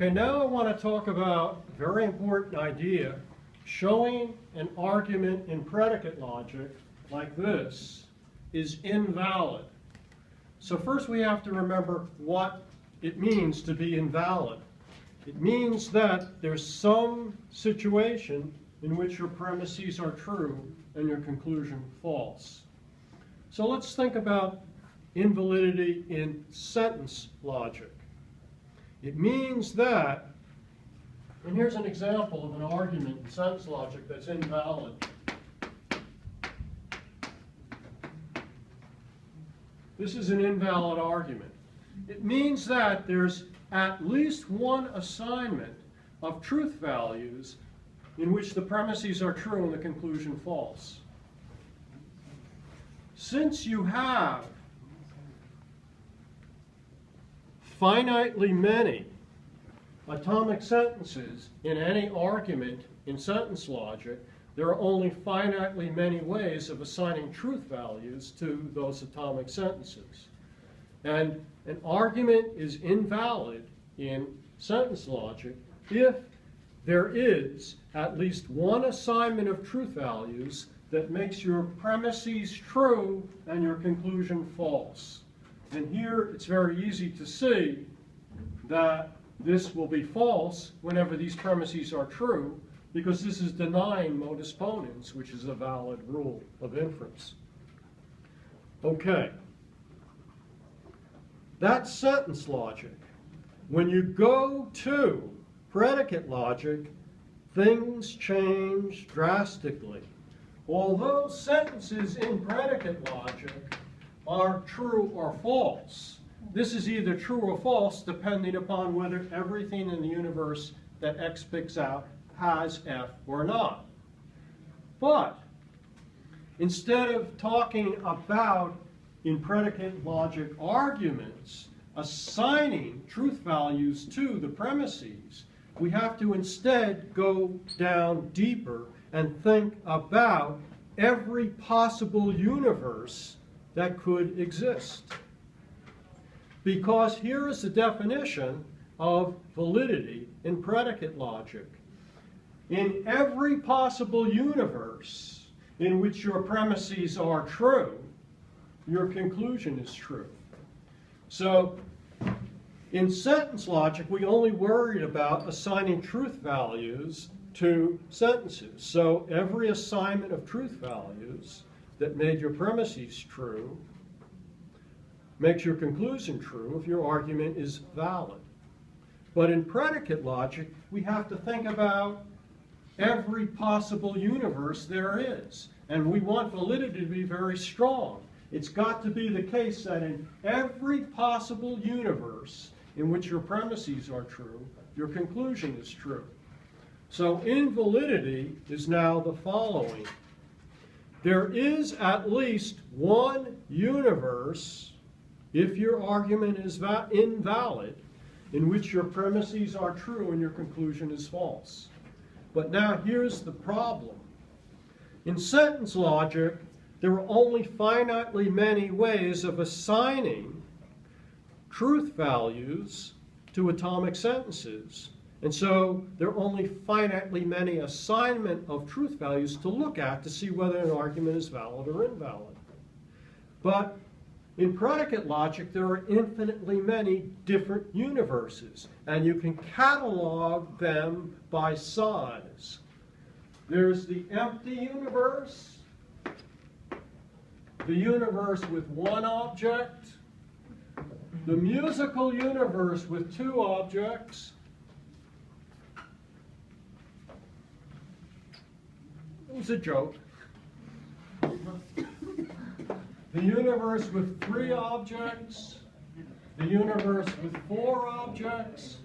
Okay, now I want to talk about a very important idea. Showing an argument in predicate logic like this is invalid. So first we have to remember what it means to be invalid. It means that there's some situation in which your premises are true and your conclusion false. So let's think about invalidity in sentence logic. It means that, and here's an example of an argument in sentence logic that's invalid. This is an invalid argument. It means that there's at least one assignment of truth values in which the premises are true and the conclusion false. Since you have finitely many atomic sentences in any argument in sentence logic, there are only finitely many ways of assigning truth values to those atomic sentences. And an argument is invalid in sentence logic if there is at least one assignment of truth values that makes your premises true and your conclusion false. And here it's very easy to see that this will be false whenever these premises are true, because this is denying modus ponens, which is a valid rule of inference. Okay. That's sentence logic. When you go to predicate logic, things change drastically. Although sentences in predicate logic are true or false, this is either true or false depending upon whether everything in the universe that X picks out has F or not. But instead of talking about, in predicate logic arguments, assigning truth values to the premises, we have to instead go down deeper and think about every possible universe that could exist. Because here is the definition of validity in predicate logic. In every possible universe in which your premises are true, your conclusion is true. So in sentence logic, we only worried about assigning truth values to sentences. So every assignment of truth values that made your premises true makes your conclusion true if your argument is valid. But in predicate logic, we have to think about every possible universe there is. And we want validity to be very strong. It's got to be the case that in every possible universe in which your premises are true, your conclusion is true. So invalidity is now the following. There is at least one universe, if your argument is invalid, in which your premises are true and your conclusion is false. But now here's the problem. In sentence logic, there are only finitely many ways of assigning truth values to atomic sentences. And so there are only finitely many assignment of truth values to look at to see whether an argument is valid or invalid. But in predicate logic, there are infinitely many different universes, and you can catalog them by size. There's the empty universe, the universe with one object, the musical universe with two objects, it was a joke. The universe with three objects, the universe with four objects,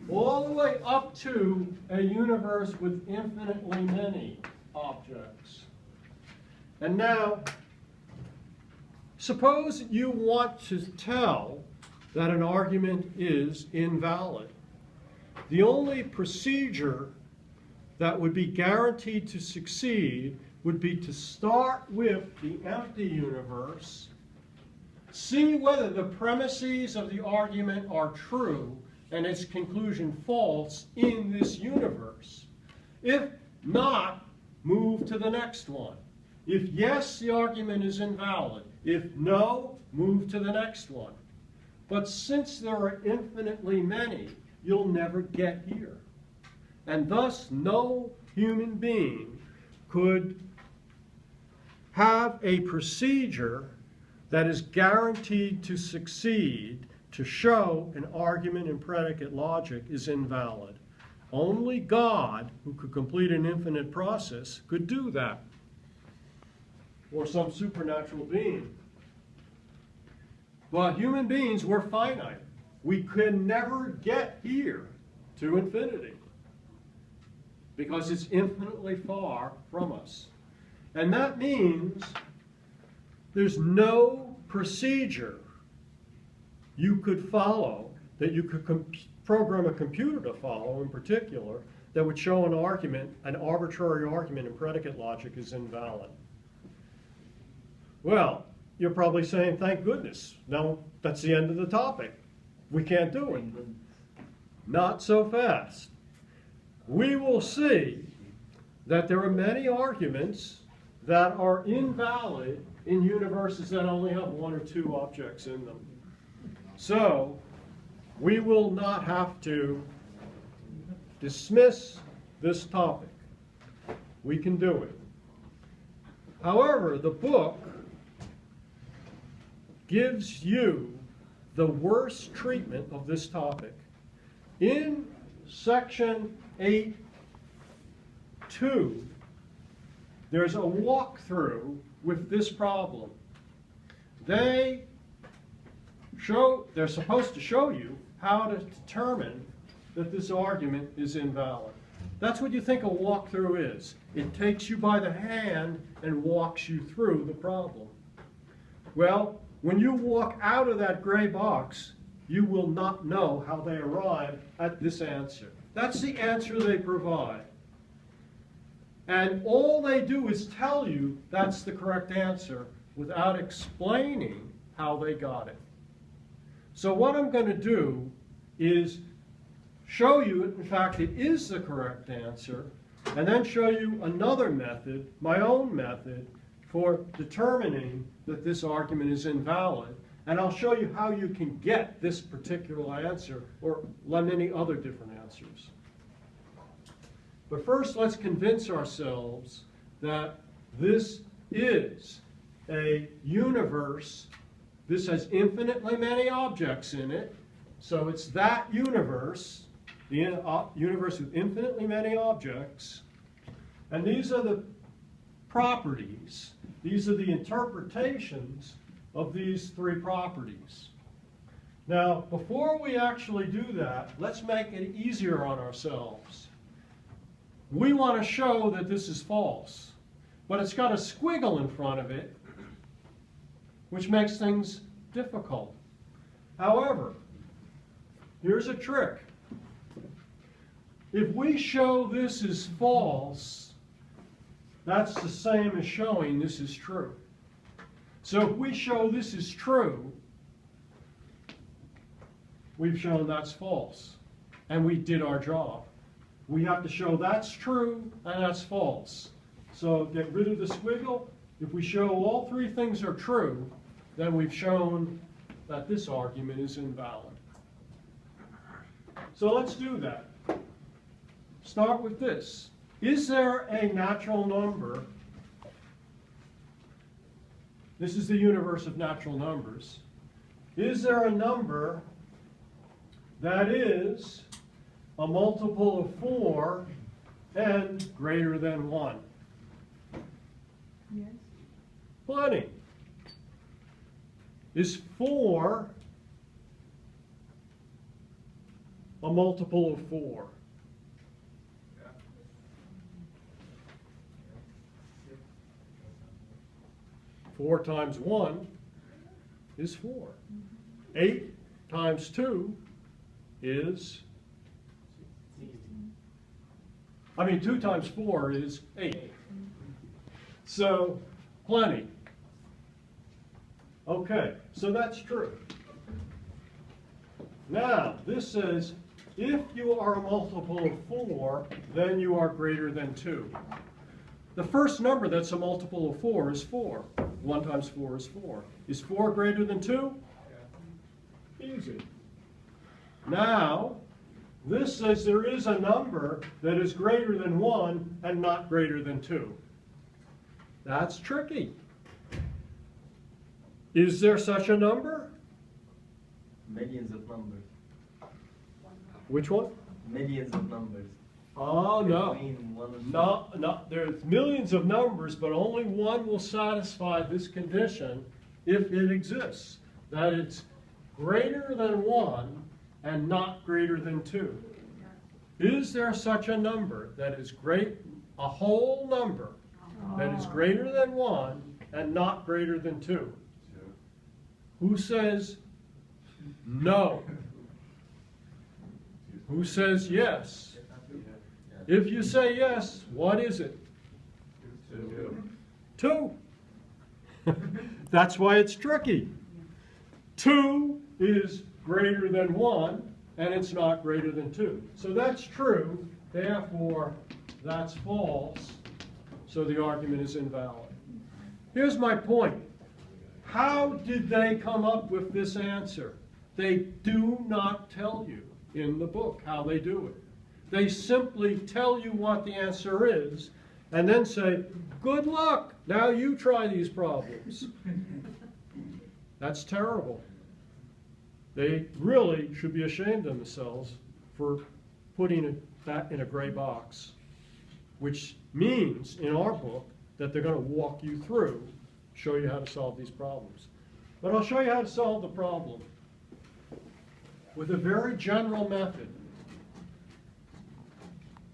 all the way up to a universe with infinitely many objects. And now, suppose you want to tell that an argument is invalid. The only procedure that would be guaranteed to succeed would be to start with the empty universe, see whether the premises of the argument are true, and its conclusion false in this universe? If not, move to the next one. If yes, the argument is invalid. If no, move to the next one. But since there are infinitely many, you'll never get here. And thus, no human being could have a procedure that is guaranteed to succeed to show an argument in predicate logic is invalid. Only God, who could complete an infinite process, could do that. Or some supernatural being. But human beings, we're finite. We could never get here to infinity because it's infinitely far from us. And that means there's no procedure you could follow, that you could program a computer to follow in particular, that would show an argument, an arbitrary argument in predicate logic is invalid. Well, you're probably saying, thank goodness. No, that's the end of the topic. We can't do it. Not so fast. We will see that there are many arguments that are invalid in universes that only have one or two objects in them. So, we will not have to dismiss this topic. We can do it. However, the book gives you the worst treatment of this topic. In section 8.2, there's a walkthrough with this problem. They're supposed to show you how to determine that this argument is invalid. That's what you think a walkthrough is. It takes you by the hand and walks you through the problem. Well, when you walk out of that gray box, you will not know how they arrive at this answer. That's the answer they provide. And all they do is tell you that's the correct answer without explaining how they got it. So what I'm going to do is show you, in fact, it is the correct answer, and then show you another method, my own method, for determining that this argument is invalid. And I'll show you how you can get this particular answer, or many other different answers. But first, let's convince ourselves that this is a universe. This has infinitely many objects in it. So it's that universe, the universe with infinitely many objects. And these are the properties. These are the interpretations of these three properties. Now, before we actually do that, let's make it easier on ourselves. We want to show that this is false, but it's got a squiggle in front of it, which makes things difficult. However, here's a trick. If we show this is false, that's the same as showing this is true. So if we show this is true, we've shown that's false, and we did our job. We have to show that's true and that's false. So get rid of the squiggle. If we show all three things are true, then we've shown that this argument is invalid. So let's do that. Start with this. Is there a natural number? This is the universe of natural numbers. Is there a number that is a multiple of 4 and greater than 1? Yes. Plenty. Is 4 a multiple of 4? 4 times 1 is 4. 8 times 2 is 2 times 4 is 8. So, plenty. Okay, so that's true. Now, this says, if you are a multiple of 4, then you are greater than 2. The first number that's a multiple of 4 is 4. 1 times 4 is 4. Is 4 greater than 2? Easy. Now, this says there is a number that is greater than 1 and not greater than 2. That's tricky. Is there such a number? Millions of numbers. Which one? Millions of numbers. Oh, no. Between 1 and 2. No, there's millions of numbers, but only one will satisfy this condition if it exists. That it's greater than 1 and not greater than 2. Is there such a number that is a whole number that is greater than 1 and not greater than 2? Who says no? Who says yes? If you say yes, what is it? 2. That's why it's tricky. 2 is greater than 1, and it's not greater than 2. So that's true, therefore that's false, so the argument is invalid. Here's my point. How did they come up with this answer? They do not tell you in the book how they do it. They simply tell you what the answer is, and then say, good luck, now you try these problems. That's terrible. They really should be ashamed of themselves for putting that in a gray box, which means, in our book, that they're going to walk you through, show you how to solve these problems. But I'll show you how to solve the problem with a very general method.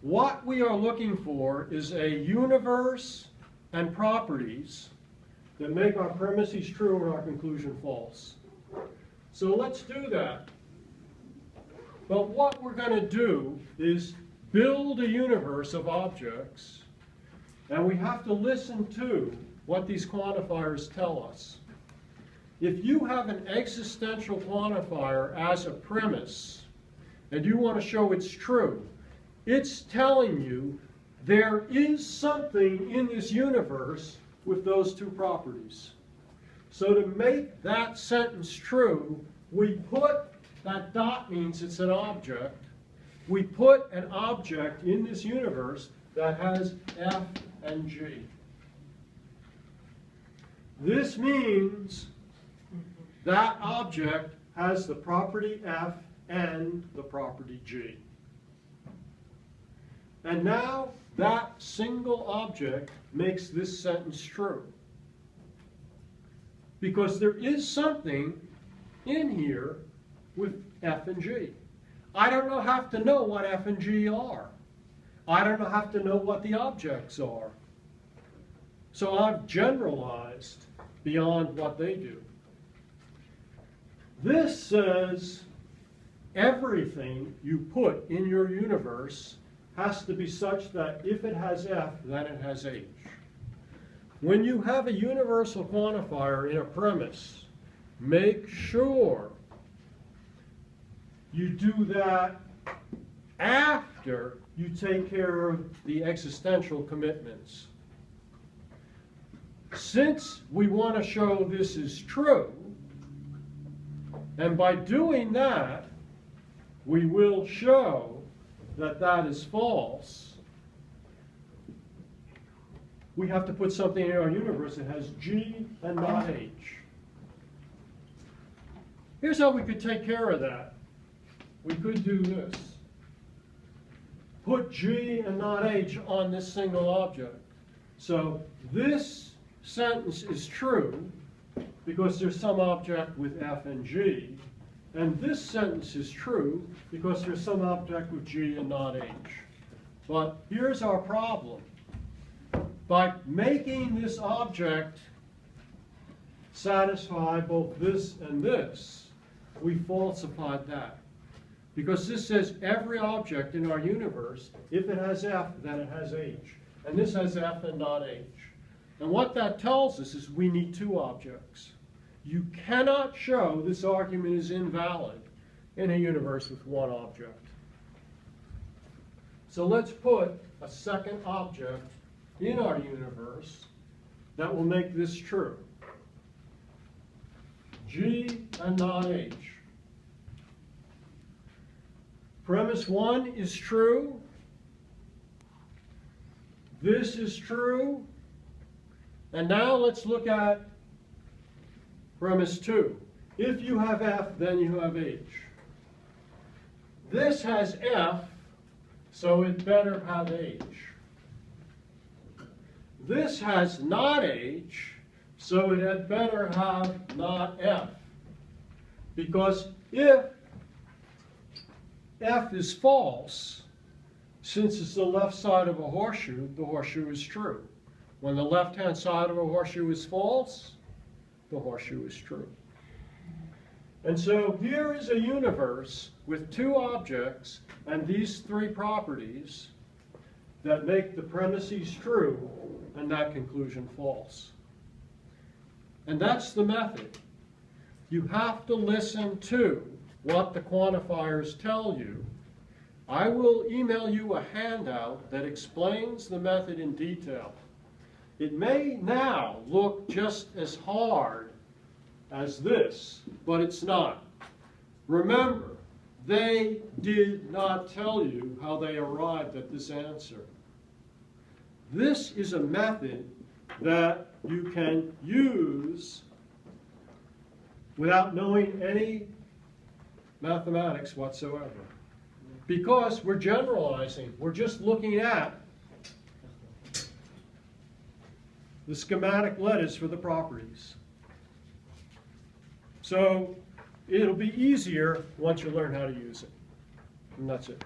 What we are looking for is a universe and properties that make our premises true and our conclusion false. So let's do that. But what we're going to do is build a universe of objects, and we have to listen to what these quantifiers tell us. If you have an existential quantifier as a premise, and you want to show it's true, it's telling you there is something in this universe with those two properties. So to make that sentence true, we put, that dot means it's an object, we put an object in this universe that has F and G. This means that object has the property F and the property G. And now that single object makes this sentence true. Because there is something in here with F and G. I don't have to know what F and G are. I don't have to know what the objects are. So I've generalized beyond what they do. This says everything you put in your universe has to be such that if it has F, then it has H. When you have a universal quantifier in a premise, make sure you do that after you take care of the existential commitments. Since we want to show this is true, and by doing that, we will show that that is false, we have to put something in our universe that has G and not H. Here's how we could take care of that. We could do this. Put G and not H on this single object. So this sentence is true because there's some object with F and G. And this sentence is true because there's some object with G and not H. But here's our problem. By making this object satisfy both this and this, we falsified that. Because this says every object in our universe, if it has F, then it has H. And this has F and not H. And what that tells us is we need two objects. You cannot show this argument is invalid in a universe with one object. So let's put a second object in our universe that will make this true. G and not H. Premise 1 is true. This is true. And now let's look at premise 2. If you have F, then you have H. This has F, so it better have H. This has not H, so it had better have not F. Because if F is false, since it's the left side of a horseshoe, the horseshoe is true. When the left-hand side of a horseshoe is false, the horseshoe is true. And so here is a universe with two objects and these three properties that make the premises true and that conclusion false. And that's the method. You have to listen to what the quantifiers tell you. I will email you a handout that explains the method in detail. It may now look just as hard as this, but it's not. Remember, they did not tell you how they arrived at this answer. This is a method that you can use without knowing any mathematics whatsoever. Because we're generalizing. We're just looking at the schematic letters for the properties. So it'll be easier once you learn how to use it. And that's it.